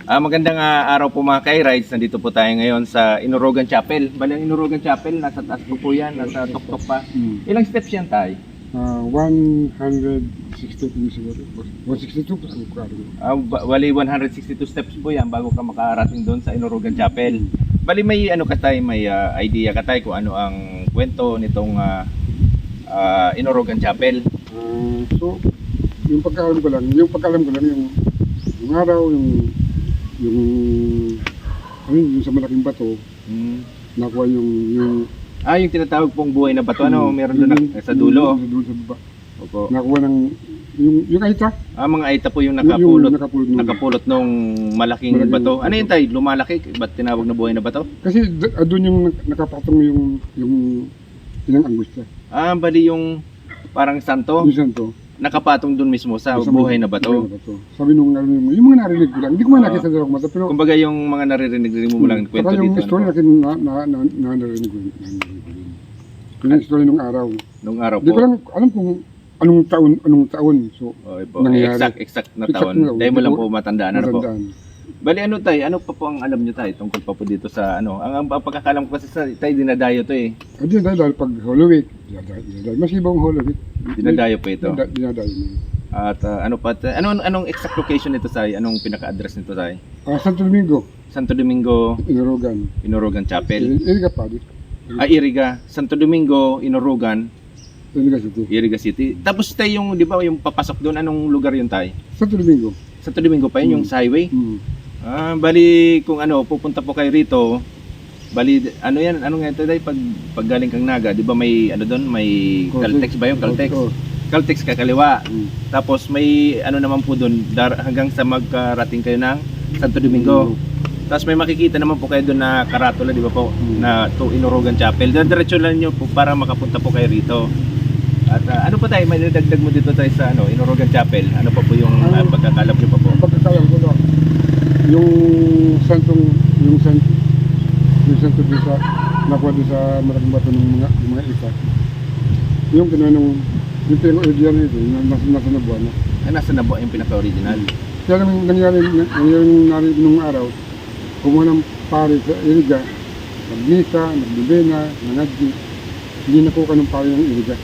Magandang araw po mga K-Rides. Nandito po tayo ngayon sa Inorogan Chapel. Bali ang Inorogan Chapel, nasa taas po po yan, nasa tuktok pa. Ilang steps yan tayo? 162 siguro. 162 ang kwaro. Bali 162 steps po yan bago ka makarating doon sa Inorogan Chapel. Bali may ano ka tayo, may idea ka tayo kung ano ang kwento nitong Inorogan Chapel. So, yung pagkaalam ko lang, yung araw, yung sa malaking bato, nakuha yung tinatawag pong buhay na bato, meron doon sa dulo. Doon sa baba. Opo. Nakuha ng, yung aita. Mga aita po yung nakapulot. Yung nakapulot nung malaking bato. Ano yun tayo? Lumalaki? Ba't tinawag na buhay na bato? Kasi doon yung nakapatong yung ilang anggusta. Bali yung parang santo. Yung santo. Nakapatong doon mismo sa buhay na bato. Sabi nung yung mga narinig ko lang, hindi ko man nakita sa mata, pero kumbaga yung mga naririnig mo lang kwento dito. Yung story narinig ko rin. Yung story nung araw. Nung araw po. Hindi ko lang alam kung anong taon. So, nangyayari. Exact na taon. Dahil mo lang po matandaan. Ano po? Bali ano tayo? Ano pa po ang alam nyo tayo tungkol pa po dito sa ano? Ang pagkakalam ko kasi tayo dinadayo to eh. Dinadayo pag Holy Week. Mas ibang Holy Week. Dinadayo po ito. Dinadayo mo. At anong exact location nito tayo? Anong pinaka-address nito tayo? Santo Domingo. Santo Domingo, Inorogan Chapel. Iriga pa. Iriga. Santo Domingo, Inorogan, Iriga City. Tapos tayo yung, di ba, yung papasok doon, anong lugar yun tayo? Santo Domingo. Santo Domingo pa yun, yung sa highway? Bali, kung pupunta po kayo rito, bali, ano nga ito tayo, pag galing kang Naga, di ba may, doon, may Caltex ba yung Caltex? Caltex kakaliwa. Tapos may, naman po doon, hanggang sa magkarating kayo ng Santo Domingo. Tapos may makikita naman po kayo doon na karatula, di ba po, na to Inorogan Chapel. Diretso lang nyo po para makapunta po kayo rito. At ano pa tayo, may nadagdag mo dito tayo sa Inorogan Chapel? Ano pa po yung pagkakalap nyo pa po? Pagkakalam ko na, yung santo doon sa, nakuha doon sa malaking bato ng mga isa. Yung kinanong, yung pinaka-original nito, nasa Nabuan. Nasa Nabuan yung pinaka-original? Kaya nangyari nung araw, kumuha ng pari sa Iriga, nag-misa, nag-bibena, nangadji, hindi nakuha ng pari ng Iriga.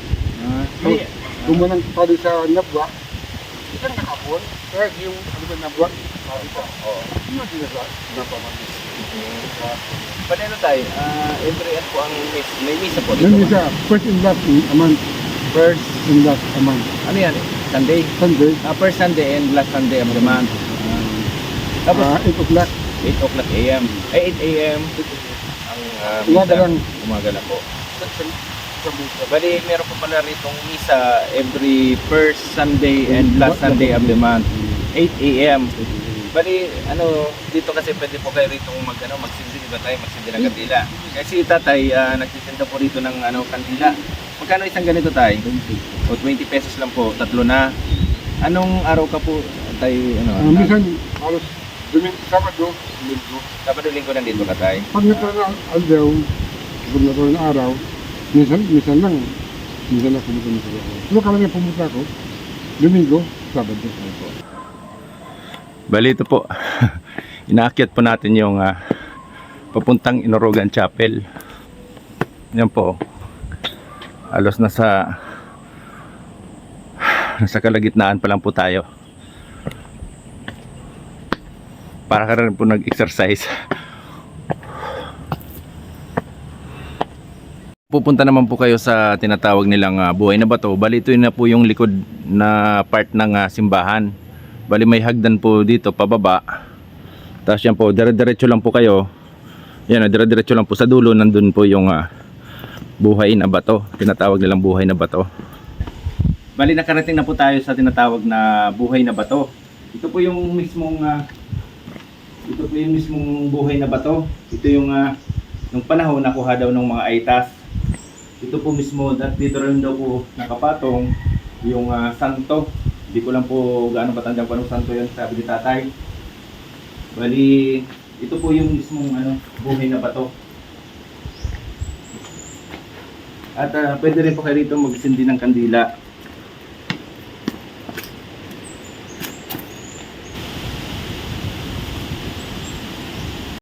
Kumuha ng pari sa Nabwa, isa nakapon, kaya yung Nabwa, pari sa, yung sila sa Nabwa. Pwede tayo, every po ang may misa po dito? May misa, first and last a month. First and last a month. Ano yan? Sunday? First Sunday and last Sunday of the month. Tapos 8 o'clock. 8 o'clock a.m. 8 a.m. ang umaga lang po. Bali, meron po pala ritong misa every first Sunday and last Sunday of the month. 8 a.m. Bali, dito kasi pwede po kayo ritong magsindi, diba tayo, magsindi ng kandila. Kasi tatay, nagsisinda po rito ng kandila. Magkano isang ganito tayo? O 20 pesos lang po, tatlo na. Anong araw ka po tayo, minsan, halos Sabado, Linggo. Sabado, Linggo nandito ka tayo? Pag nagkaroon ng aldaw, pag nagkaroon ng araw, minsan lang pumunta na sa araw. Pero karamihan pumunta ako, Domingo, Sabado. Bali ito po, inaakyat po natin yung papuntang Inorogan Chapel. Yan po, halos nasa kalagitnaan pa lang po tayo. Para ka rin po nag-exercise. Pupunta naman po kayo sa tinatawag nilang buhay na bato. Bali ito na po yung likod na part ng simbahan. Bali may hagdan po dito pababa. Tapos yan po, dire-diretso lang po kayo. Yan, dire-diretso lang po sa dulo. Nandun po yung buhay na bato. Tinatawag nilang buhay na bato. Bali nakarating na po tayo sa tinatawag na buhay na bato. Ito po yung mismong buhay na bato. Ito yung nung panahon nakuha daw ng mga aitas. Ito po mismo, dito rin daw po nakapatong yung santo. Hindi ko lang po gaano batandang kung anong santo yan, sabi ni tatay. Bali, ito po yung mismong buhay na bato. At pwede rin po kayo rito magsindi ng kandila.